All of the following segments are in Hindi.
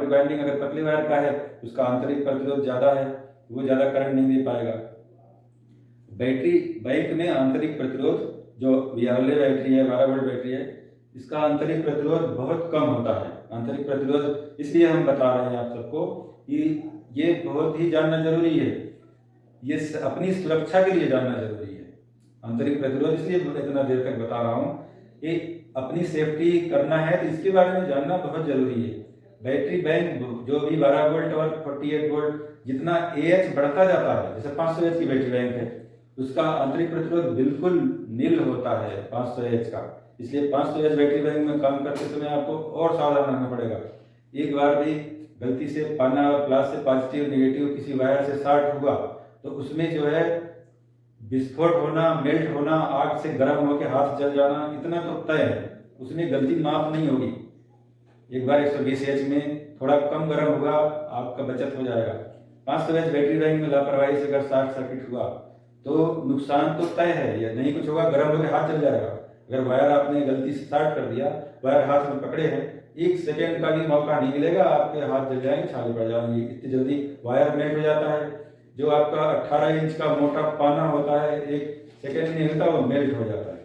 रबड़ बैंडिंग अगर पतले वायर का है उसका आंतरिक प्रतिरोध ज़्यादा है, वो ज़्यादा करंट नहीं दे पाएगा। बैटरी बैंक में आंतरिक प्रतिरोध जो वायरलेस बैटरी है, 12 वोल्ट बैटरी है, इसका आंतरिक प्रतिरोध बहुत कम होता है। आंतरिक प्रतिरोध इसलिए हम बता रहे हैं आप सबको कि ये बहुत ही जानना जरूरी है, ये अपनी सुरक्षा के लिए जानना जरूरी है। आंतरिक प्रतिरोध इसलिए इतना देर तक बता रहा हूँ कि अपनी सेफ्टी करना है तो इसके बारे में जानना बहुत जरूरी है। बैटरी बैंक जो भी 12 वोल्ट और 48 वोल्ट जितना AH बढ़ता जाता है, जैसे 500 H की बैटरी बैंक है, उसका आंतरिक प्रतिरोध बिल्कुल नील होता है 500 H का। इसलिए 500 H बैटरी बैंक में काम करते समय आपको और सावधान रहना पड़ेगा। एक बार भी गलती से पाना प्लस से पॉजिटिव नेगेटिव किसी वायर से शॉर्ट हुआ तो उसमें जो है विस्फोट होना, मेल्ट होना, आग से गर्म होकर हाथ जल जाना, इतना तो तय है, उसमें गलती माफ नहीं होगी। एक बार 120 H में थोड़ा कम गर्म होगा, आपका बचत हो जाएगा। 500 H बैटरी बैंक में लापरवाही से अगर शॉर्ट सर्किट हुआ तो नुकसान तो तय है, या नहीं कुछ होगा, गर्म होकर हाथ जल जाएगा। अगर वायर आपने गलती से शॉर्ट कर दिया, वायर हाथ में पकड़े हैं, 1 सेकेंड का भी मौका नहीं मिलेगा, आपके हाथ जल जाएंगे, छाले पड़ जाएंगे, इतनी जल्दी वायर मेल्ट हो जाता है। जो आपका 18 इंच का मोटा पाना होता है, 1 सेकेंड नहीं होता, वो मेल्ट हो जाता है।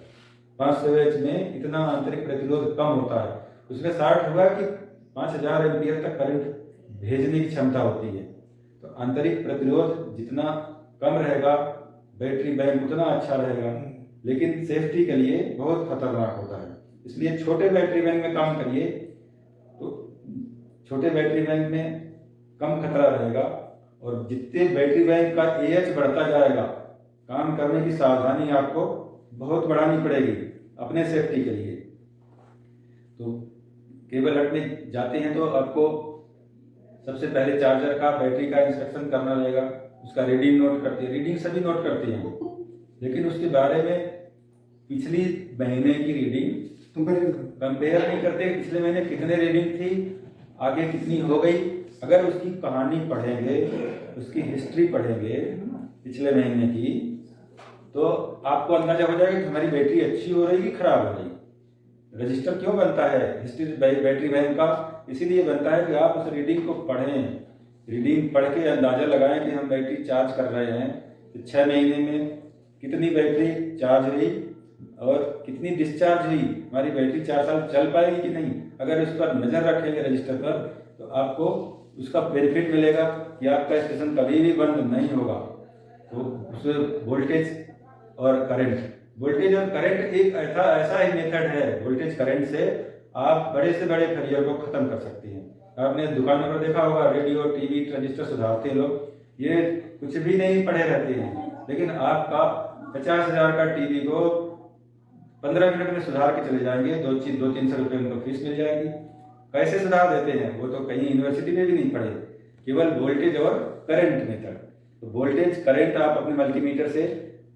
500 H में इतना आंतरिक प्रतिरोध कम होता है, उसमें शॉर्ट हुआ कि 5000 एम्पीयर तक करंट भेजने की क्षमता होती है। तो आंतरिक प्रतिरोध जितना कम रहेगा बैटरी बैंक उतना अच्छा रहेगा, लेकिन सेफ्टी के लिए बहुत खतरनाक होता है। इसलिए छोटे बैटरी बैंक में काम करिए तो छोटे बैटरी बैंक में कम खतरा रहेगा, और जितने बैटरी बैंक का AH बढ़ता जाएगा, काम करने की सावधानी आपको बहुत बढ़ानी पड़ेगी अपने सेफ्टी के लिए। तो केबल हट में जाते हैं तो आपको सबसे पहले चार्जर का, बैटरी का इंस्पेक्शन करना रहेगा। उसका रीडिंग नोट करते हैं, रीडिंग सभी नोट करते हैं, लेकिन उसके बारे में पिछली महीने की रीडिंग कंपेयर नहीं करते, पिछले महीने कितने रीडिंग थी, आगे कितनी हो गई। अगर उसकी कहानी पढ़ेंगे, उसकी हिस्ट्री पढ़ेंगे पिछले महीने की, तो आपको अंदाजा हो जाएगा कि हमारी बैटरी अच्छी हो रही है कि खराब हो रही है। रजिस्टर क्यों बनता है हिस्ट्री बैटरी बैंक का? इसीलिए बनता है कि आप उस रीडिंग को पढ़ें, रीडिंग पढ़ के अंदाजा लगाएं कि हम बैटरी चार्ज कर रहे हैं तो 6 महीने में कितनी बैटरी चार्ज हुई और कितनी डिस्चार्ज हुई, हमारी बैटरी 4 साल चल पाएगी कि नहीं। अगर उस पर नज़र रखेंगे रजिस्टर पर, तो आपको उसका बेनिफिट मिलेगा कि आपका स्टेशन कभी भी बंद नहीं होगा। तो उसमें वोल्टेज और करंट एक ऐसा ही मेथड है, वोल्टेज करंट से आप बड़े से बड़े फेलियर को खत्म कर सकती हैं। आपने दुकानों पर देखा होगा, रेडियो टीवी ट्रांजिस्टर सुधारते लोग, ये कुछ भी नहीं पढ़े रहते हैं, लेकिन आपका 50,000 का टीवी को 15 मिनट में सुधार के चले जाएंगे, 200-300 रुपये उनको फीस मिल जाएगी। कैसे सुधार देते हैं? वो तो कहीं यूनिवर्सिटी में भी नहीं पढ़े, केवल वोल्टेज और करंट मेथड। तो वोल्टेज करंट आप अपने मल्टीमीटर से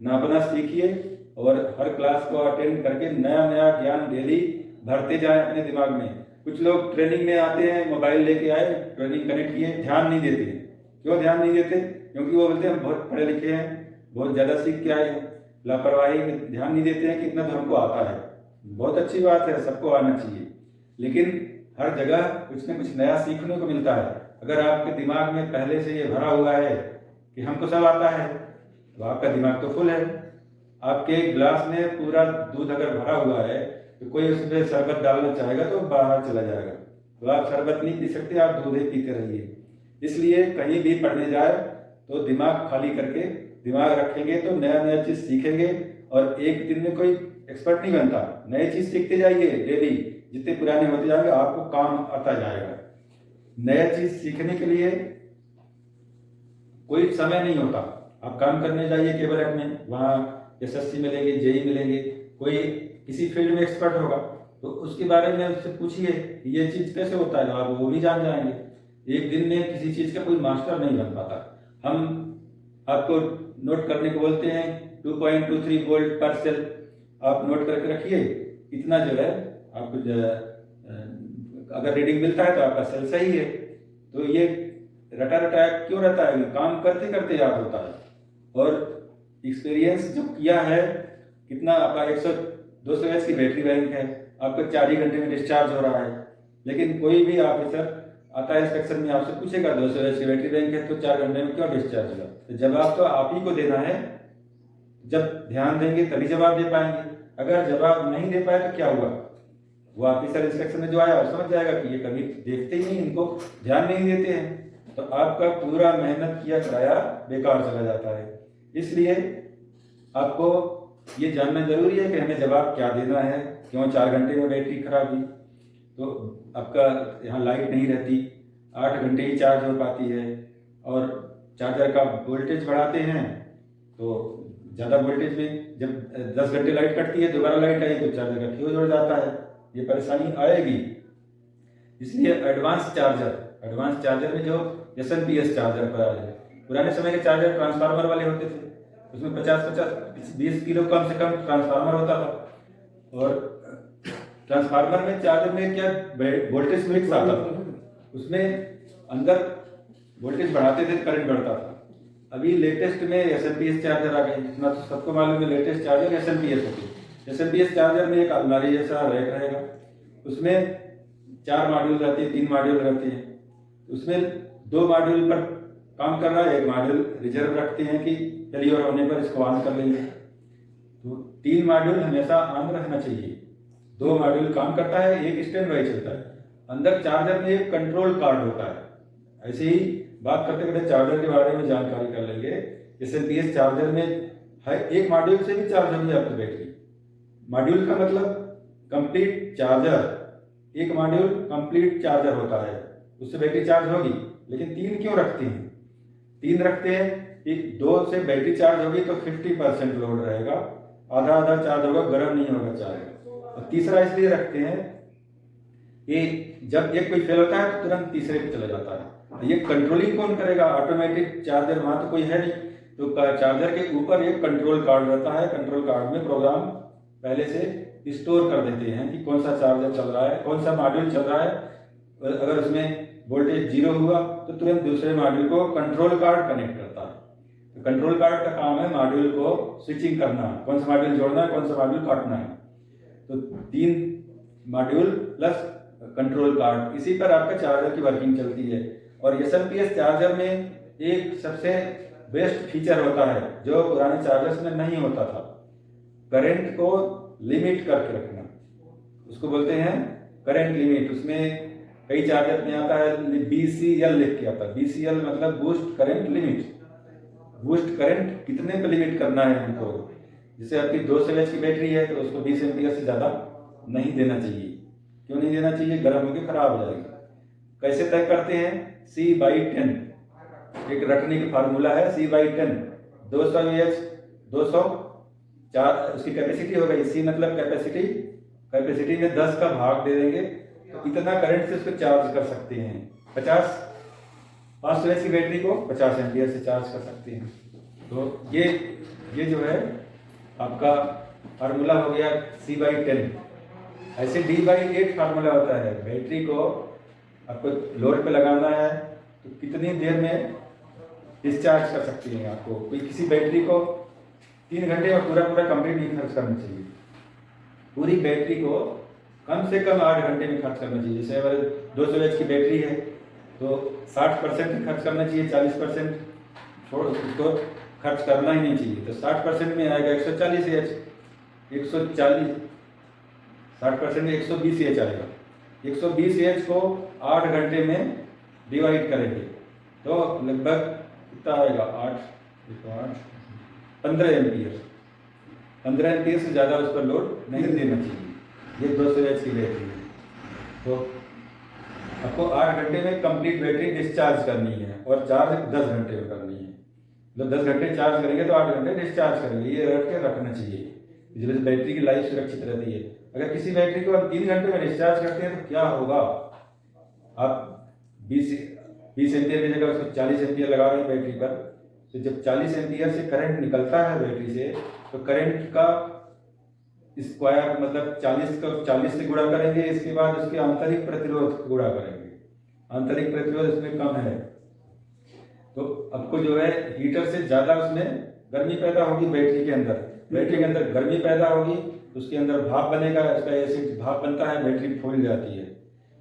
नापना सीखिए, और हर क्लास को अटेंड करके नया नया ज्ञान डेली भरते जाएं अपने दिमाग में। कुछ लोग ट्रेनिंग में आते हैं, मोबाइल लेके आए, ट्रेनिंग कनेक्ट किए, ध्यान नहीं देते। क्यों ध्यान नहीं देते? क्योंकि वो बोलते हैं हम बहुत पढ़े लिखे हैं, बहुत ज़्यादा सीख के आए हैं। लापरवाही में ध्यान नहीं देते हैं कि इतना तो हमको आता है। बहुत अच्छी बात है, सबको आना चाहिए, लेकिन हर जगह कुछ न कुछ नया सीखने को मिलता है। अगर आपके दिमाग में पहले से ये भरा हुआ है कि हमको सब आता है, तो आपका दिमाग तो फुल है। आपके गिलास में पूरा दूध अगर भरा हुआ है तो कोई उसमें शरबत डालना चाहेगा तो बाहर चला जाएगा, तो आप शरबत नहीं पी सकते, आप दूध ही पीते रहिए। इसलिए कहीं भी पढ़ने जाए तो दिमाग खाली करके दिमाग रखेंगे तो नया नया चीज़ सीखेंगे, और एक दिन में कोई एक्सपर्ट नहीं बनता। नई चीज़ सीखते जाइए डेली, जितने पुराने होते जाएंगे आपको काम आता जाएगा। नया चीज़ सीखने के लिए कोई समय नहीं होता। आप काम करने जाइए केबल हट में, वहाँ SSC मिलेंगे, JEE मिलेंगे, कोई किसी फील्ड में एक्सपर्ट होगा, तो उसके बारे में उससे पूछिए ये चीज़ कैसे होता है, आप वो भी जान जाएंगे। एक दिन में किसी चीज़ का कोई मास्टर नहीं बन पाता। हम आपको नोट करने को बोलते हैं 2.23 वोल्ट पर सेल, आप नोट करके रखिए, इतना जो है आपको अगर रीडिंग मिलता है तो आपका सेल सही है। तो ये रटा रटा क्यों रहता है? काम करते करते याद होता है, और एक्सपीरियंस जो किया है, कितना आपका 100-200 H की बैटरी बैंक है, आपका 4 ही घंटे में डिस्चार्ज हो रहा है, लेकिन कोई भी ऑफिसर आता है इंस्पेक्शन में, आपसे पूछेगा 200 एच की बैटरी बैंक है तो 4 घंटे में क्यों डिस्चार्ज हुआ, तो जवाब तो आप ही को देना है। जब ध्यान देंगे तभी जवाब दे पाएंगे। अगर जवाब नहीं दे पाए तो क्या हुआ, वो ऑफिसर इंस्पेक्शन में जो आया वो समझ जाएगा कि ये कभी देखते ही नहीं, इनको ध्यान नहीं देते हैं, तो आपका पूरा मेहनत किया कराया बेकार चला जाता है। इसलिए आपको ये जानना जरूरी है कि हमें जवाब क्या देना है, क्यों 4 घंटे में बैटरी खराब हुई। तो आपका यहाँ लाइट नहीं रहती, 8 घंटे ही चार्ज हो पाती है, और चार्जर का वोल्टेज बढ़ाते हैं तो ज़्यादा वोल्टेज में जब 10 घंटे लाइट कटती है, दोबारा लाइट आई तो चार्जर का फ्यूज उड़ जाता है, ये परेशानी आएगी। इसलिए एडवांस चार्जर में जो SMPS चार्जर पर आ जाए। पुराने समय के चार्जर ट्रांसफार्मर वाले होते थे, उसमें 50-20 किलो कम से कम ट्रांसफार्मर होता था, और ट्रांसफार्मर में चार्जर में क्या वोल्टेज मिक्स आता था, उसमें अंदर वोल्टेज बढ़ाते थे करंट बढ़ता था। अभी लेटेस्ट में SMPS चार्जर आ गए, जितना तो सबको मालूम है, लेटेस्ट चार्जर SMPS होती है। SMPS चार्जर में एक अलमारी जैसा रैक रहेगा, उसमें 4 मॉड्यूल रहती है, 3 मॉड्यूल रहती है, उसमें 2 मॉड्यूल पर काम कर रहा है, एक मॉड्यूल रिजर्व रखते हैं कि फेलियर होने पर इसको ऑन कर लेंगे। तो 3 मॉड्यूल हमेशा ऑन रहना चाहिए, 2 मॉड्यूल काम करता है, एक स्टैंड बाई चलता है। अंदर चार्जर में एक कंट्रोल कार्ड होता है। ऐसे ही बात करते करते चार्जर के बारे में जानकारी कर लेंगे। SMPS चार्जर में है, एक मॉड्यूल से भी चार्ज होगी आपकी बैटरी। मॉड्यूल का मतलब कंप्लीट चार्जर, एक मॉड्यूल कंप्लीट चार्जर होता है, उससे बैटरी चार्ज होगी। लेकिन 3 क्यों रखते हैं? 3 रखते हैं कि 2 से बैटरी चार्ज होगी तो 50% लोड रहेगा, आधा चार्ज होगा, गर्म नहीं होगा चार्जर। और तीसरा इसलिए रखते हैं कि जब एक कोई फेल होता है तो तुरंत तीसरे पे चला जाता है। ये कंट्रोलिंग कौन करेगा? ऑटोमेटिक चार्जर, वहां तो कोई है नहीं, तो चार्जर के ऊपर एक कंट्रोल कार्ड रहता है। कंट्रोल कार्ड में प्रोग्राम पहले से स्टोर कर देते हैं कि कौन सा चार्जर चल रहा है, कौन सा मॉड्यूल चल रहा है। अगर उसमें वोल्टेज 0 हुआ तो तुरंत दूसरे मॉड्यूल को कंट्रोल कार्ड कनेक्ट करता है। तो कंट्रोल कार्ड का काम है मॉड्यूल को स्विचिंग करना, कौन सा मॉड्यूल जोड़ना है, कौन सा मॉड्यूल काटना है। तो 3 मॉड्यूल प्लस कंट्रोल कार्ड, इसी पर आपका चार्जर की वर्किंग चलती है। और SMPS चार्जर में एक सबसे बेस्ट फीचर होता है जो पुराने चार्जर्स में नहीं होता था, करंट को लिमिट करके रखना, उसको बोलते हैं करंट लिमिट। उसमें कई चार्जर में आता है BCL लिख के आता है। BCL मतलब boost current limit. Boost current कितने पे लिमिट करना है हमको? जैसे आपकी 200 एच की बैटरी है तो उसको 20 एम्पियर से ज़्यादा नहीं देना चाहिए। क्यों नहीं देना चाहिए? गर्म होकर खराब हो जाएगी। कैसे तय करते हैं? C/10 एक रटने की फार्मूला है। C/10 200 एच 200 उसकी कैपेसिटी हो गई। C मतलब कैपेसिटी में 10 का भाग दे देंगे तो इतना करंट से उसको चार्ज कर सकते हैं। 500 एच की बैटरी को 50 एम्पियर से चार्ज कर सकते हैं। तो ये जो है आपका फार्मूला हो गया C/10। ऐसे D/8 फार्मूला होता है। बैटरी को आपको लोड पे लगाना है तो कितनी देर में डिस्चार्ज कर सकती हैं आपको। कोई किसी बैटरी को 3 घंटे में पूरा कंप्लीट नहीं खर्च करना चाहिए। पूरी बैटरी को कम से कम 8 घंटे में खर्च करना चाहिए। जैसे अगर 200 एच की बैटरी है तो 60% खर्च करना चाहिए, 40% छोड़ उसको खर्च करना ही नहीं चाहिए। तो 60% में आएगा 140 एच, 140 60% में 120 एच आएगा। 120 एच को 8 घंटे में डिवाइड करेंगे तो लगभग कितना आएगा? 15 एम्पियर। 15 एम्पियर से ज़्यादा उस पर लोड नहीं देना चाहिए। ये 200 एच की बैटरी है तो आपको 8 घंटे में कंप्लीट बैटरी डिस्चार्ज करनी है और चार्ज 10 घंटे में करनी है। मतलब 10 घंटे चार्ज करेंगे तो 8 घंटे डिस्चार्ज करेंगे। ये रख के रखना चाहिए, जिससे बैटरी की लाइफ सुरक्षित रहती है। अगर किसी बैटरी को हम 3 घंटे में डिस्चार्ज करते हैं तो क्या होगा? आप 20 एम्पियर की जगह उसको 40 एम्पियर लगा रहे हैं बैटरी पर, तो जब 40 एम्पियर से करंट निकलता है बैटरी से तो करंट का स्क्वायर मतलब 40 को 40 से गुणा करेंगे, इसके बाद उसके आंतरिक प्रतिरोध गुणा करेंगे। आंतरिक प्रतिरोध इसमें कम है तो आपको जो है हीटर से ज़्यादा उसमें गर्मी पैदा होगी। बैटरी के अंदर गर्मी पैदा होगी, उसके अंदर भाप बनेगा, उसका एसिड भाप बनता है, बैटरी फूल जाती है।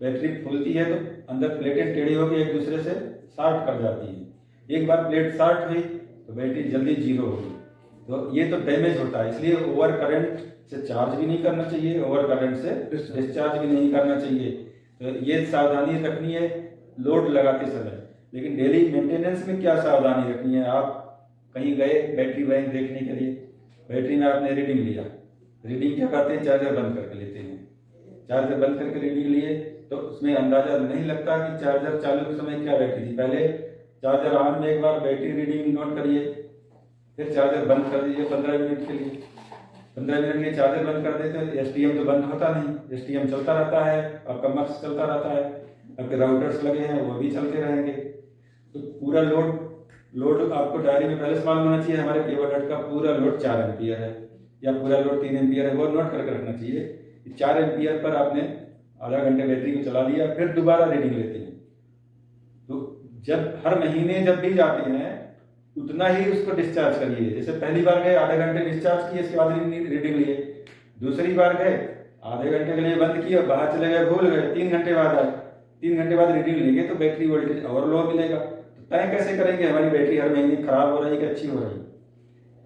बैटरी फूलती है तो अंदर प्लेटें टेढ़ी होकर एक दूसरे से शॉर्ट कर जाती है। एक बार प्लेट शॉर्ट हुई तो बैटरी जल्दी जीरो होगी, तो ये तो डैमेज होता है। इसलिए ओवर करंट से चार्ज भी नहीं करना चाहिए, ओवर करंट से डिस्चार्ज भी नहीं करना चाहिए। तो ये सावधानी रखनी है लोड लगाते समय। लेकिन डेली मेंटेनेंस में क्या सावधानी रखनी है? आप कहीं गए बैटरी बैंक देखने के लिए, बैटरी में आपने रीडिंग लिया, रीडिंग क्या करते हैं, चार्जर बंद करके लेते हैं। चार्जर बंद करके रीडिंग लिए तो उसमें अंदाजा नहीं लगता कि चार्जर चालू के समय क्या बैटरी थी। पहले चार्जर ऑन में एक बार बैटरी रीडिंग नोट करिए, फिर चार्जर बंद कर दीजिए 15 मिनट के लिए। 15 मिनट के लिए चार्जर बंद कर देते हैं, एसटीएम तो बंद होता नहीं, एसटीएम चलता रहता है, आपका मक्स चलता रहता है, आपके राउटर्स लगे हैं वो भी चलते रहेंगे। तो पूरा लोड आपको डायरी में पहले से मालूम होना चाहिए। हमारे केबल हट का पूरा लोड 4 एम्पियर है या पूरा लोड 3 एम्पियर है, वो नोट करके रखना चाहिए। 4 एम्पियर पर आपने आधा घंटे बैटरी को चला लिया, फिर दोबारा रीडिंग लेते हैं। तो जब हर महीने जब भी जाते हैं उतना ही उसको डिस्चार्ज करिए। जैसे पहली बार गए आधे घंटे डिस्चार्ज किए, इसके बाद रीडिंग लिए। दूसरी बार गए आधे घंटे के लिए बंद किया, बाहर चले गए, भूल गए, 3 घंटे बाद आए, 3 घंटे बाद रीडिंग लेंगे तो बैटरी वोल्टेज और लो मिलेगा। तो तय कैसे करेंगे हमारी बैटरी हर महीने खराब हो रही है कि अच्छी हो रही है?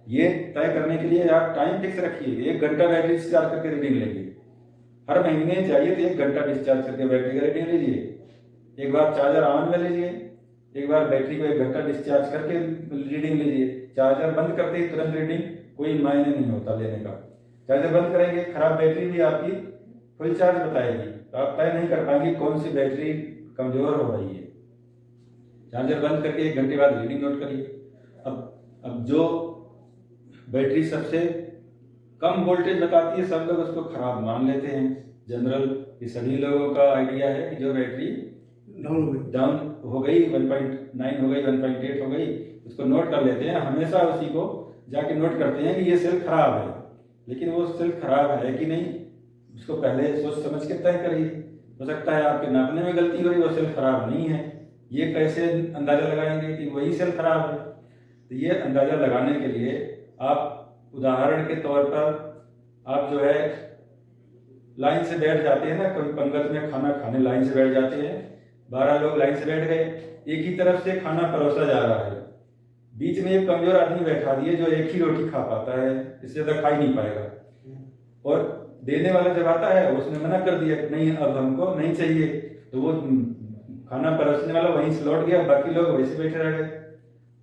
ये तय करने के लिए आप टाइम फिक्स रखिए, 1 घंटा बैटरी डिस्चार्ज करके रीडिंग लेंगे। हर महीने चाहिए तो 1 घंटा डिस्चार्ज करके बैटरी का रीडिंग लीजिए। एक बार चार्जर ऑन में लीजिए, एक बार बैटरी को 1 घंटा डिस्चार्ज करके रीडिंग लीजिए। चार्जर बंद करते ही तुरंत रीडिंग कोई मायने नहीं होता लेने का। चार्जर बंद करेंगे, खराब बैटरी भी आपकी फुल चार्ज बताएगी, तो आप तय नहीं कर पाएंगे कौन सी बैटरी कमजोर हो रही है। चार्जर बंद करके 1 घंटे बाद रीडिंग नोट करिए। अब जो बैटरी सबसे कम वोल्टेज बताती है सब लोग उसको खराब मान लेते हैं। जनरल ये सभी लोगों का आइडिया है कि जो बैटरी डाउन हो गई 1.9 हो गई 1.8 हो गई उसको नोट कर लेते हैं। हमेशा उसी को जाके नोट करते हैं कि ये सेल खराब है, लेकिन वो सेल खराब है कि नहीं उसको पहले सोच समझ के तय करिए। हो सकता है आपके नापने में गलती हो रही, वो सेल खराब नहीं है। ये कैसे अंदाजा लगाएंगे कि वही सेल खराब है? तो ये अंदाजा लगाने के लिए आप उदाहरण के तौर पर आप जो है लाइन से बैठ जाते हैं ना, कोई पंगत में खाना खाने लाइन से बैठ जाते हैं, 12 लोग लाइन से बैठ गए, एक ही तरफ से खाना परोसा जा रहा है, बीच में एक कमजोर आदमी बैठा दिए जो एक ही रोटी खा पाता है, इससे ज्यादा खा ही नहीं पाएगा। और देने वाला जब आता है उसने मना कर दिया नहीं अब हमको नहीं चाहिए, तो वो खाना परोसने वाला वहीं से लौट गया, बाकी लोग वैसे बैठे रह गए।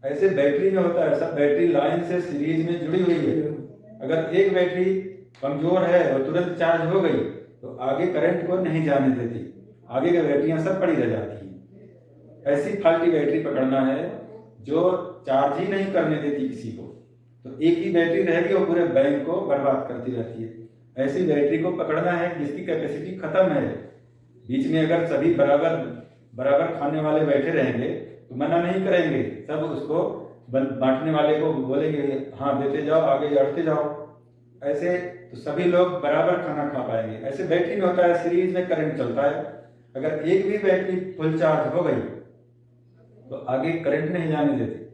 ऐसे बैटरी में होता है, सब बैटरी लाइन से सीरीज में जुड़ी हुई है। अगर एक बैटरी कमजोर है और तुरंत चार्ज हो गई तो आगे करंट को नहीं जाने देती, आगे की बैटरियां सब पड़ी रह जाती हैं। ऐसी फाल्टी बैटरी पकड़ना है जो चार्ज ही नहीं करने देती किसी को, तो एक ही बैटरी रहेगी वो पूरे बैंक को बर्बाद करती रहती है। ऐसी बैटरी को पकड़ना है जिसकी कैपेसिटी खत्म है। बीच में अगर सभी बराबर खाने वाले बैठे रहेंगे तो मना नहीं करेंगे, सब उसको बांटने वाले को बोलेंगे हाँ देते जाओ, आगे बढ़ते जाओ। ऐसे तो सभी लोग बराबर खाना खा पाएंगे। ऐसे बैटरी में होता है सीरीज में करंट चलता है, अगर एक भी बैटरी फुल चार्ज हो गई तो आगे करंट नहीं जाने देते,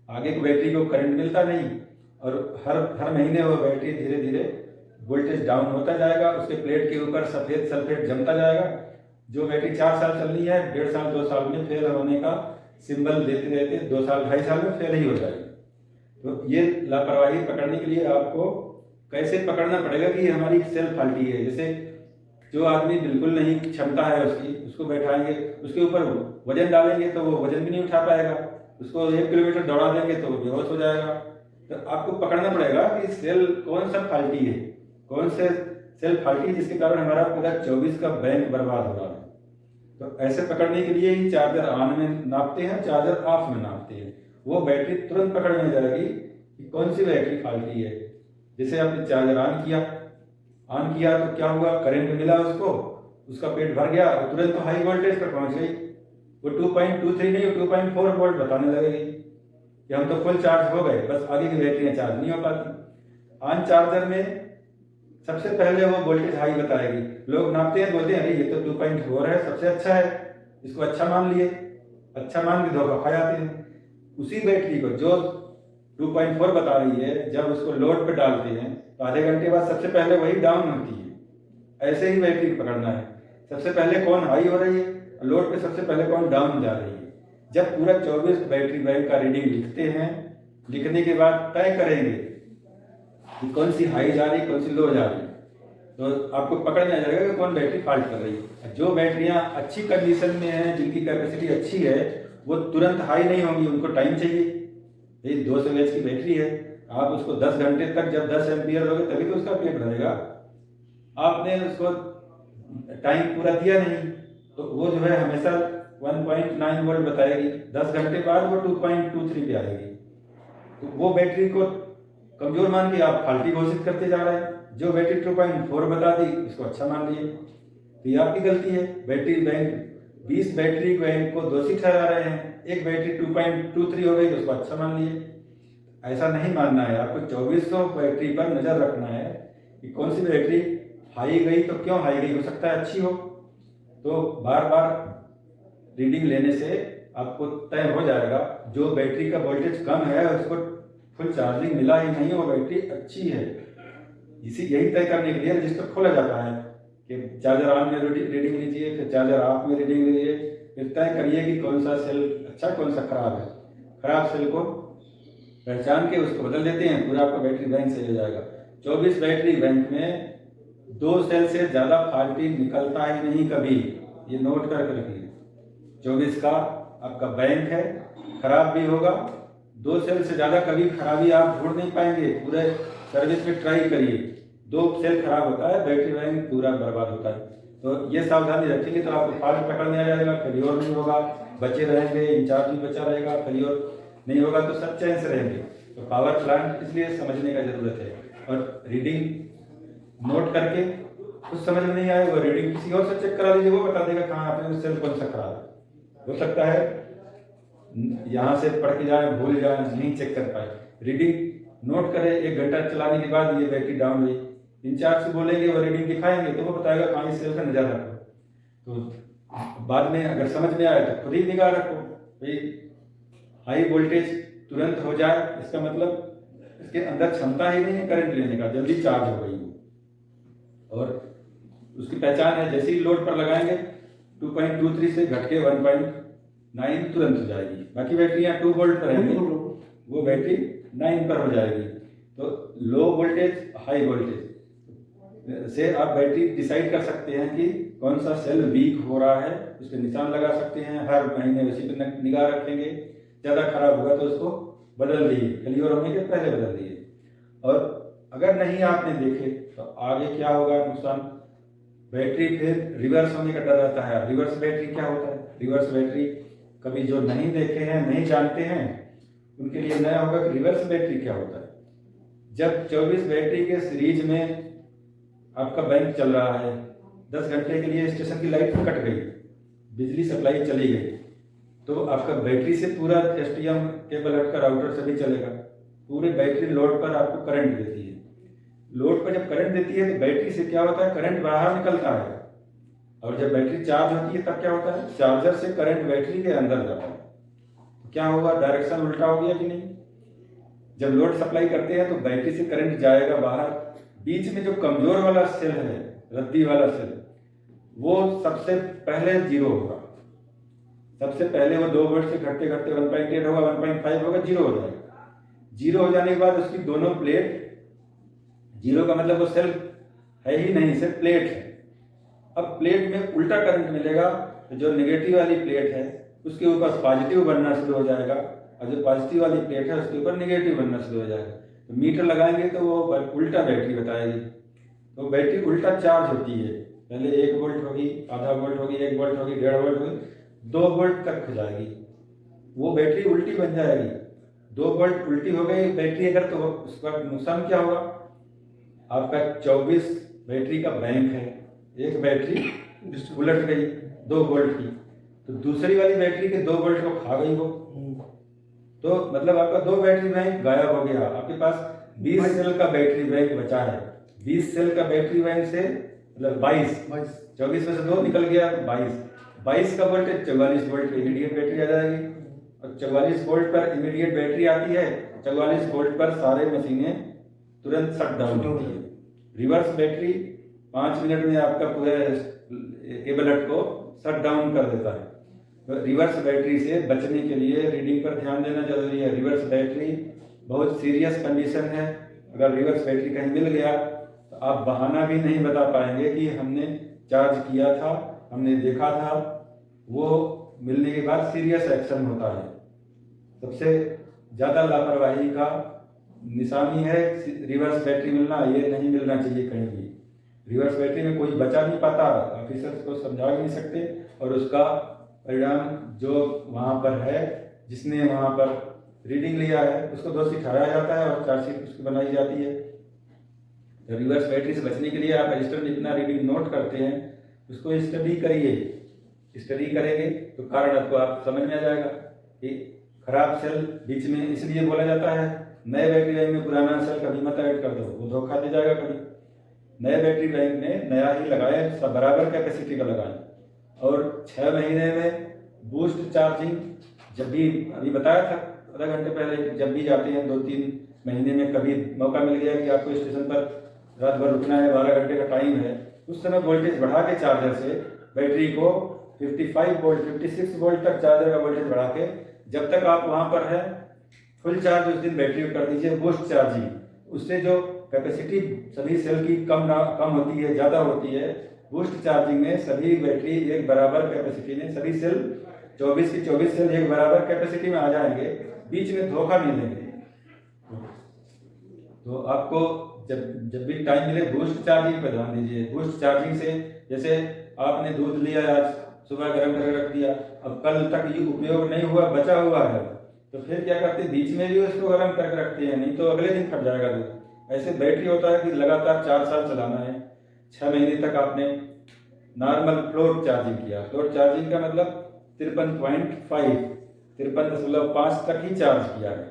आगे की बैटरी को करंट मिलता नहीं और हर महीने वो बैटरी धीरे धीरे वोल्टेज डाउन होता जाएगा, उसके प्लेट के ऊपर सफेद सल्फेट जमता जाएगा। जो बैटरी 4 साल चलनी है 1.5 साल 2 साल में फेल होने का सिंबल देते रहते 2 साल 2.5 साल में फेल ही हो जाएगी। तो ये लापरवाही पकड़ने के लिए आपको कैसे पकड़ना पड़ेगा कि हमारी सेल फाल्टी है। जैसे जो आदमी बिल्कुल नहीं क्षमता है उसको बैठाएंगे, उसके ऊपर वजन डालेंगे तो वो वजन भी नहीं उठा पाएगा, उसको 1 किलोमीटर दौड़ा देंगे तो वो बेहोश हो जाएगा। तो आपको पकड़ना पड़ेगा कि सेल कौन सा फाल्टी है, कौन से सेल फाल्टी है जिसके कारण हमारा पूरा 24 का बैंक बर्बाद हो रहा है। तो ऐसे पकड़ने के लिए ही चार्जर ऑन में नापते हैं, चार्जर ऑफ में नापते हैं। वो बैटरी तुरंत पकड़ में जाएगी कि कौन सी बैटरी फाल्टी है। जैसे आपने चार्जर ऑन किया तो क्या हुआ, करंट मिला उसको, उसका पेट भर गया और तुरंत तो हाई वोल्टेज पर पहुंच गई, वो 2.23 नहीं 2.4 वोल्ट बताने लगेगी कि हम तो फुल चार्ज हो गए, बस आगे की बैटरियां चार्ज नहीं हो पाती। ऑन चार्जर में सबसे पहले वो वोल्टेज हाई बताएगी, लोग नापते हैं बोलते हैं अरे ये तो 2.4 है सबसे अच्छा है, इसको अच्छा मान लिए, अच्छा मान के धोखा खा जाते हैं। उसी बैटरी को जो 2.4 बता रही है जब उसको लोड पे डालते हैं तो आधे घंटे बाद सबसे पहले वही डाउन होती है। ऐसे ही बैटरी पकड़ना है, सबसे पहले कौन हाई हो रही है, लोड पे सबसे पहले कौन डाउन जा रही है। जब पूरा 24 बैटरी बैंक का रीडिंग लिखते हैं, लिखने के बाद तय करेंगे कि कौन सी हाई जा रही, कौन सी लो जा रही, तो आपको पकड़ में आ जाएगा कि कौन बैटरी फॉल्ट कर रही है। जो बैटरियां अच्छी कंडीशन में हैं, जिनकी कैपेसिटी अच्छी है, वो तुरंत हाई नहीं होंगी, उनको टाइम चाहिए। ये 200 एच की बैटरी है, आप उसको 10 घंटे तक जब 10 एम्पियर दोगे तभी तो उसका पेट भरेगा। आपने उसको टाइम पूरा दिया नहीं, तो वो जो है हमेशा 1.9 वोल्ट बताएगी, 10 घंटे बाद वो 2.23 पे आएगी। तो वो बैटरी को कमजोर मान के आप फाल्टी घोषित करते जा रहे हैं। जो बैटरी 2.4 बता दी उसको अच्छा मान लिए, तो ये आपकी गलती है। बैटरी बैंक 20 बैटरी बैंक को दोषी ठहरा रहे हैं, एक बैटरी 2.23 हो गई तो उसको अच्छा मान लिए। ऐसा नहीं मानना है, आपको 2400 बैटरी पर नजर रखना है कि कौन सी बैटरी हाई गई तो क्यों हाई गई, हो सकता है अच्छी हो। तो बार बार रीडिंग लेने से आपको तय हो जाएगा जो बैटरी का वोल्टेज कम है, उसको फुल चार्जिंग मिला ही नहीं, वो बैटरी अच्छी है। यही तय करने के लिए रजिस्टर खोला जाता है कि चार्जर ऑन में रीडिंग लीजिए, फिर चार्जर ऑफ में रीडिंग लीजिए, फिर तय करिए कि कौन सा सेल अच्छा कौन सा खराब है। खराब सेल को पहचान के उसको बदल देते हैं, पूरा आपका बैटरी बैंक सही हो जाएगा। 24 बैटरी बैंक में 2 सेल से ज़्यादा फाल्टी निकलता ही नहीं कभी, ये नोट करके रखिए। 24 का आपका बैंक है, खराब भी होगा, 2 सेल से ज़्यादा कभी खराबी आप ढूंढ नहीं पाएंगे। पूरे सर्विस में ट्राई करिए, 2 सेल खराब होता है, बैटरी बैंक पूरा बर्बाद होता है। तो ये सावधानी रखेंगे तो आपको फॉल्ट पकड़ने आ जाएगा, फेलियर नहीं होगा, बचे रहेंगे, इंचार्ज भी बचा रहेगा, फेलियर नहीं होगा तो सब चैन से रहेंगे। तो पावर प्लांट इसलिए समझने का जरूरत है, और रीडिंग नोट करके कुछ समझ में नहीं आए वो रीडिंग किसी और से चेक करा लीजिए, वो बता देगा कहाँ आपने सेल कौन सा खराब है। हो सकता है यहाँ से पढ़ के जाए, भूल जाए, नहीं चेक कर पाए। रीडिंग नोट करें, 1 घंटा चलाने के बाद ये बैटरी डाउन हुई, इंचार्ज से बोलेंगे, वो रीडिंग दिखाएंगे तो वो बताएगा कहाँ इस सेल का नजर रखो। तो बाद में अगर समझ में आए तो खुद ही निगाह रखो भाई, हाई वोल्टेज तुरंत हो जाए इसका मतलब इसके अंदर क्षमता ही नहीं है करंट लेने का, जल्दी चार्ज हो गई वो। और उसकी पहचान है, जैसे ही लोड पर लगाएंगे 2.23 से घट के 1.9 तुरंत हो जाएगी। बाकी बैटरियां 2 वोल्ट पर रहेंगी, वो बैटरी 9 पर हो जाएगी। तो लो वोल्टेज हाई वोल्टेज से आप बैटरी डिसाइड कर सकते हैं कि कौन सा सेल वीक हो रहा है, उस पर निशान लगा सकते हैं, हर महीने उसी पर निगाह रखेंगे। ज़्यादा खराब हुआ तो उसको बदल दिए, फेलियर होने के पहले बदल दिए। और अगर नहीं आपने देखे तो आगे क्या होगा नुकसान, बैटरी फिर रिवर्स होने का डर रहता है। रिवर्स बैटरी क्या होता है, रिवर्स बैटरी कभी जो नहीं देखे हैं, नहीं जानते हैं, उनके लिए नया होगा कि रिवर्स बैटरी क्या होता है। जब 24 बैटरी के सीरीज में आपका बैंक चल रहा है, 10 घंटे के लिए स्टेशन की लाइट कट गई, बिजली सप्लाई चली गई, तो आपका बैटरी से पूरा एसटीएम केबल हटकर राउटर से भी चलेगा। पूरे बैटरी लोड पर आपको करंट देती है। लोड पर जब करंट देती है तो बैटरी से क्या होता है, करंट बाहर निकलता है। और जब बैटरी चार्ज होती है तब क्या होता है, चार्जर से करंट बैटरी के अंदर जाता है। तो क्या होगा, डायरेक्शन उल्टा हो गया कि नहीं। जब लोड सप्लाई करते हैं तो बैटरी से करंट जाएगा बाहर, बीच में जो कमजोर वाला सेल है, रद्दी वाला सेल, वो सबसे पहले जीरो होगा। सबसे पहले वो 2 वोल्ट से घटते घटते 1.8 होगा, 1.5 होगा, जीरो हो जाएगा। जीरो हो जाने के बाद उसकी दोनों प्लेट, जीरो का मतलब वो सेल है ही नहीं, सिर्फ प्लेट है। अब प्लेट में उल्टा करंट मिलेगा तो जो नेगेटिव वाली प्लेट है उसके ऊपर पॉजिटिव बनना शुरू हो जाएगा, और जो पॉजिटिव वाली प्लेट है उसके ऊपर नेगेटिव बनना शुरू हो जाएगा। तो मीटर लगाएंगे तो वो उल्टा बैटरी बताएगी। तो बैटरी उल्टा चार्ज होती है, पहले 1 वोल्ट होगी, आधा वोल्ट होगी, 1 वोल्ट होगी, 1.5 वोल्ट होगी, 2 वोल्ट तक हो जाएगी। वो बैटरी उल्टी बन जाएगी। 2 वोल्ट उल्टी हो गई बैटरी अगर, तो उसका नुकसान क्या होगा, आपका 24 बैटरी का बैंक है, एक बैटरी उलट गई 2 वोल्ट की, तो दूसरी वाली बैटरी के 2 वोल्ट को खा गई वो। तो मतलब आपका 2 बैटरी बैंक गायब हो गया। आपके पास 20 सेल का बैटरी बैंक बचा है। 20 सेल का बैटरी बैंक से मतलब 22, 24 में से 2 निकल गया तो 22 का वोल्टेज 44 वोल्ट पे इमीडिएट बैटरी आ जाएगी। और 44 वोल्ट पर इमीडिएट बैटरी आती है, 44 वोल्ट पर सारे मशीनें तुरंत शट डाउन होती है। रिवर्स बैटरी 5 मिनट में आपका पूरे केबल हट को शट डाउन कर देता है। तो रिवर्स बैटरी से बचने के लिए रीडिंग पर ध्यान देना जरूरी है। रिवर्स बैटरी बहुत सीरियस कंडीशन है। अगर रिवर्स बैटरी कहीं मिल गया तो आप बहाना भी नहीं बता पाएंगे कि हमने चार्ज किया था, हमने देखा था। वो मिलने के बाद सीरियस एक्शन होता है। सबसे ज़्यादा लापरवाही का निशानी है रिवर्स बैटरी मिलना। ये नहीं मिलना चाहिए कहीं भी। रिवर्स बैटरी में कोई बचा नहीं पाता, ऑफिसर्स को समझा भी नहीं सकते, और उसका परिणाम जो वहाँ पर है, जिसने वहाँ पर रीडिंग लिया है, उसको दोषी ठहराया जाता है और चार्जशीट उसकी बनाई जाती है। तो रिवर्स बैटरी से बचने के लिए आप रजिस्टर में जितना रीडिंग नोट करते हैं उसको स्टडी करिए। स्टडी करेंगे तो कारण आपको आप समझ में आ जाएगा कि खराब सेल बीच में इसलिए बोला जाता है नए बैटरी बैंक में पुराना सेल कभी मत ऐड कर दो, वो धोखा दे जाएगा कभी। नए बैटरी बैंक में नया ही लगाए, सब बराबर कैपेसिटी का लगाएं। और 6 महीने में बूस्ट चार्जिंग, जब भी अभी बताया था आधा घंटे पहले, जब भी जाते हैं 2-3 महीने में कभी मौका मिल गया कि आपको स्टेशन पर रात भर रुकना है, 12 घंटे का टाइम है, उस समय वोल्टेज बढ़ा के चार्जर से बैटरी को 55 वोल्ट 56 वोल्ट तक चार्जर का वोल्टेज बढ़ा के, जब तक आप वहाँ पर है फुल चार्ज उस दिन बैटरी कर दीजिए बूस्ट चार्जिंग। उससे जो कैपेसिटी सभी सेल की कम होती है, ज़्यादा होती है। बूस्ट चार्जिंग में सभी बैटरी एक बराबर कैपेसिटी में, सभी सेल 24 की 24 सेल एक बराबर कैपेसिटी में आ जाएंगे, बीच में धोखा नहीं देंगे। तो आपको जब भी टाइम मिले बूस्ट चार्जिंग पर ध्यान दीजिए। बूस्ट चार्जिंग से जैसे आपने दूध लिया, आज सुबह गर्म करके रख दिया, अब कल तक ये उपयोग नहीं हुआ, बचा हुआ है, तो फिर क्या करते हैं, बीच में भी उसको गर्म करके रखते हैं, नहीं तो अगले दिन फट जाएगा दूध। ऐसे बैटरी होता है कि लगातार 4 साल चलाना है, 6 महीने तक आपने नॉर्मल फ्लोट चार्जिंग किया। फ्लोट चार्जिंग का मतलब 53.5 तक ही चार्ज किया है।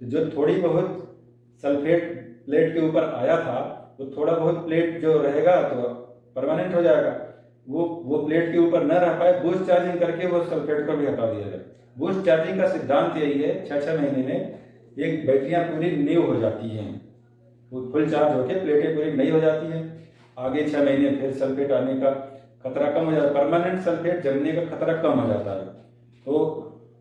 तो जो थोड़ी बहुत सल्फेट प्लेट के ऊपर आया था, तो थोड़ा बहुत प्लेट जो रहेगा तो परमानेंट हो जाएगा। वो प्लेट के ऊपर न रह पाए, बूस्ट चार्जिंग करके वो सल्फेट को भी हटा दिया जाए। बूस्ट चार्जिंग का सिद्धांत यही है, 6-6 महीने में एक बैटरियां पूरी न्यू हो जाती हैं, वो फुल चार्ज होकर प्लेटें पूरी नई हो जाती हैं। आगे 6 महीने फिर सल्फेट आने का खतरा कम हो जाता है, परमानेंट सल्फेट जमने का खतरा कम हो जाता है। तो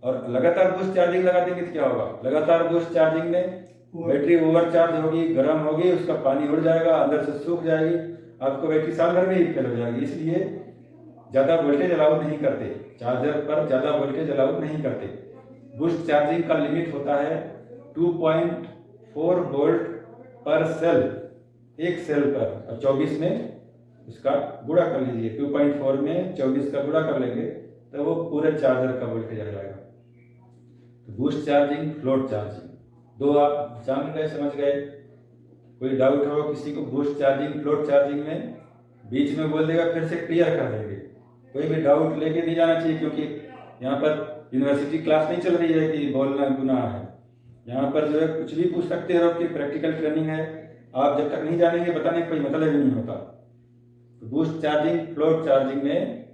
और लगातार बूस्ट चार्जिंग लगा देंगे तो क्या होगा, लगातार बूस्ट चार्जिंग में बैटरी ओवरचार्ज होगी, गर्म होगी, उसका पानी उड़ जाएगा, अंदर से सूख जाएगी, आपको बैटरी साल भर में ही फेल हो जाएगी। इसलिए ज़्यादा वोल्टेज अलाउ नहीं करते, चार्जर पर ज़्यादा वोल्टेज अलाउ नहीं करते। बूस्ट चार्जिंग का लिमिट होता है 2.4 वोल्ट पर सेल, एक सेल पर, और 24 में उसका गुणा कर लीजिए। 2.4 में 24 का गुणा कर लेंगे तो वो पूरे चार्जर का वोल्टेज आ जाएगा। तो बूस्ट चार्जिंग, फ्लोट चार्जिंग, दो आप जान गए, समझ गए। कोई डाउट हो किसी को बूस्ट चार्जिंग फ्लोट चार्जिंग में, बीच में बोल देगा, फिर से क्लियर कर देंगे। कोई भी डाउट लेके नहीं जाना चाहिए, क्योंकि यहाँ पर यूनिवर्सिटी क्लास नहीं चल रही है कि बोलना गुनाह है। यहाँ पर जो है कुछ भी पूछ सकते हो कि प्रैक्टिकल ट्रेनिंग है, आप जब तक नहीं जानेंगे बताने का कोई मतलब ही नहीं होता। तो बूस्ट चार्जिंग फ्लोट चार्जिंग में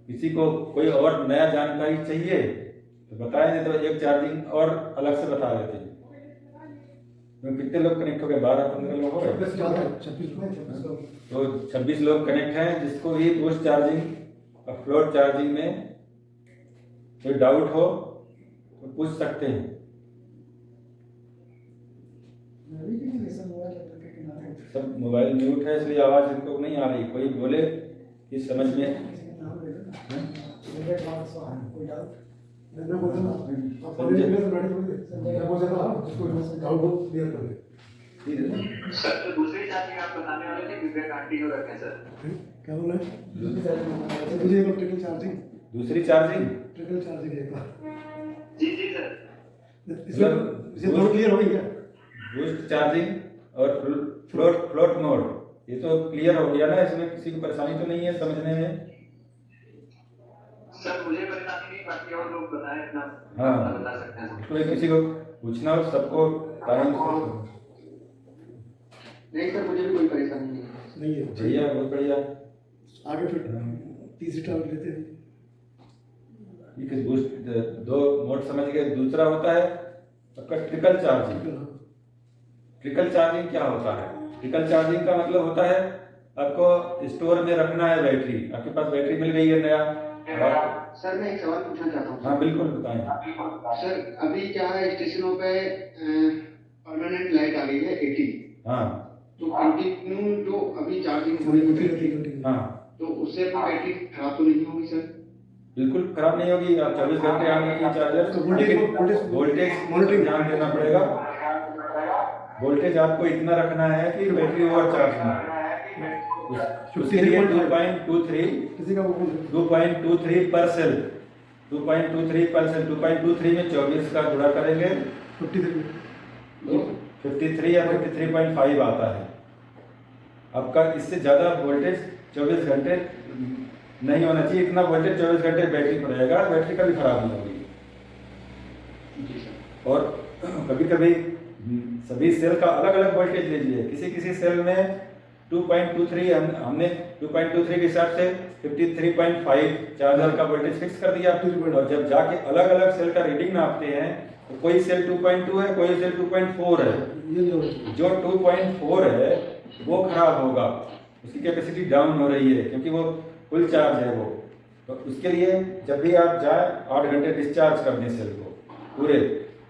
किसी को कोई और नया जानकारी चाहिए तो बताएं, नहीं तो एक चार्जिंग और अलग से बता देते हैं। कितने लोग कनेक्ट हो गए, 12-15 लोग हो गए, तो 26 लोग कनेक्ट हैं। जिसको भी बूस्ट चार्जिंग और फ्लोट चार्जिंग में कोई डाउट हो तो पूछ सकते हैं। सब मोबाइल म्यूट है इसलिए आवाज इनको नहीं आ रही। कोई बोले कि समझ में सर, तो दूसरी चार्जिंग आप बताने वाले थे, कृपया कंटिन्यू रखें सर। क्या बोला है? ट्रिकल चार्जिंग, दूसरी चार्जिंग, ट्रिकल चार्जिंग है जी जी सर। इसमें दोनों क्लियर हो गया, बूस्ट चार्जिंग और फ्लोट मोड, ये तो क्लियर हो गया ना। इसमें किसी को परेशानी तो नहीं है समझने में? सर मुझे परेशानी नहीं, बाकी और लोग बताएं अपना। हाँ, बता सकते हैं। तो किसी को पूछना हो सबको टाइम नहीं सर, मुझे भी कोई परेशानी नहीं है। भैया, बहुत बढ़िया। आगे फिर तीसरी टारगेट लेते हैं। ठीक है, बूस्ट 2 मोड समझ गए। दूसरा होता है आपका ट्रिकल चार्जिंग। ट्रिकल चार्जिंग क्या होता है? ट्रिकल चार्जिंग का मतलब होता है आपको स्टोर में रखना है बैटरी, आपके पास बैटरी मिल गई है नया। सर मैं एक सवाल पूछना चाहता हूँ। हाँ बिल्कुल बताएं। सर अभी क्या है, स्टेशनों पे परमानेंट लाइट आ गई है 80। हाँ तो कंटिन्यू जो अभी चार्जिंग होने की बैटरी, हाँ तो उससे अपनी बैटरी खराब तो नहीं होगी सर? बिल्कुल खराब नहीं होगी। आप 24 घंटे ऑन रखिए चार्जर। वोल्टेज मॉनिटरिंग ध्यान देना पड़ेगा। वोल्टेज आपको इतना रखना है कि बैटरी ओवर चार्ज ना हो। उसके लिए 2.23 किसी का वो 2.23 पर सेल, 2.23 पर सेल। 2.23 में 24 का गुणा करेंगे 53 तो 53 या 53.5 आता है आपका। इससे ज़्यादा वोल्टेज 24 घंटे नहीं होना चाहिए। इतना वोल्टेज 24 घंटे बैटरी पर रहेगा, बैटरी कभी खराब नहीं होगी। और कभी कभी सभी सेल का अलग अलग वोल्टेज लीजिए। किसी किसी सेल में 2.23 हमने 2.23 के हिसाब से 53.5 चार्जर का वोल्टेज फिक्स कर दिया। और जब जाके अलग अलग सेल का रीडिंग नापते हैं तो कोई सेल 2.2 है, कोई सेल 2.4 है। जो 2.4 है वो खराब होगा, उसकी कैपेसिटी डाउन हो रही है क्योंकि वो फुल चार्ज है वो। तो उसके लिए जब भी आप जाए 8 घंटे डिस्चार्ज कर दें सेल को पूरे,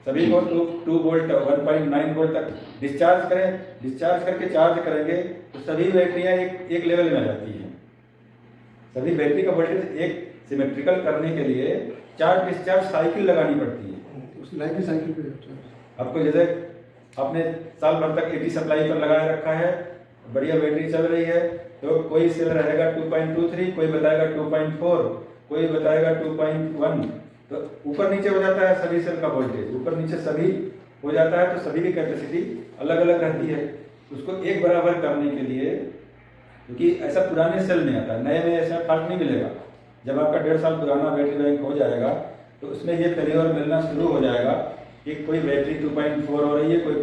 सभी को 2 वोल्ट 1.9 वोल्ट तक डिस्चार्ज करें। डिस्चार्ज करके चार्ज करेंगे तो सभी बैटरियाँ एक लेवल में आ जाती हैं। सभी बैटरी का वोल्टेज एक सिमेट्रिकल करने के लिए 4 डिस्चार्ज साइकिल लगानी पड़ती है। उसकी लाइफ भी साइकिल पे आपको जैसे आपने साल भर तक 80 सप्लाई पर लगाए रखा है, बढ़िया बैटरी चल रही है, तो कोई सेल रहेगा 2.23, कोई बताएगा 2.4, कोई बताएगा 2.1। तो ऊपर नीचे हो जाता है सभी सेल का वोल्टेज, ऊपर नीचे सभी हो जाता है। तो सभी की कैपेसिटी अलग अलग रहती है। उसको एक बराबर करने के लिए, क्योंकि ऐसा पुराने सेल में आता है, नए में ऐसा फर्क नहीं मिलेगा। जब आपका 1.5 साल पुराना बैटरी बैंक हो जाएगा तो उसमें ये फेलियर मिलना शुरू हो जाएगा कि कोई बैटरी 2.4 हो रही है, कोई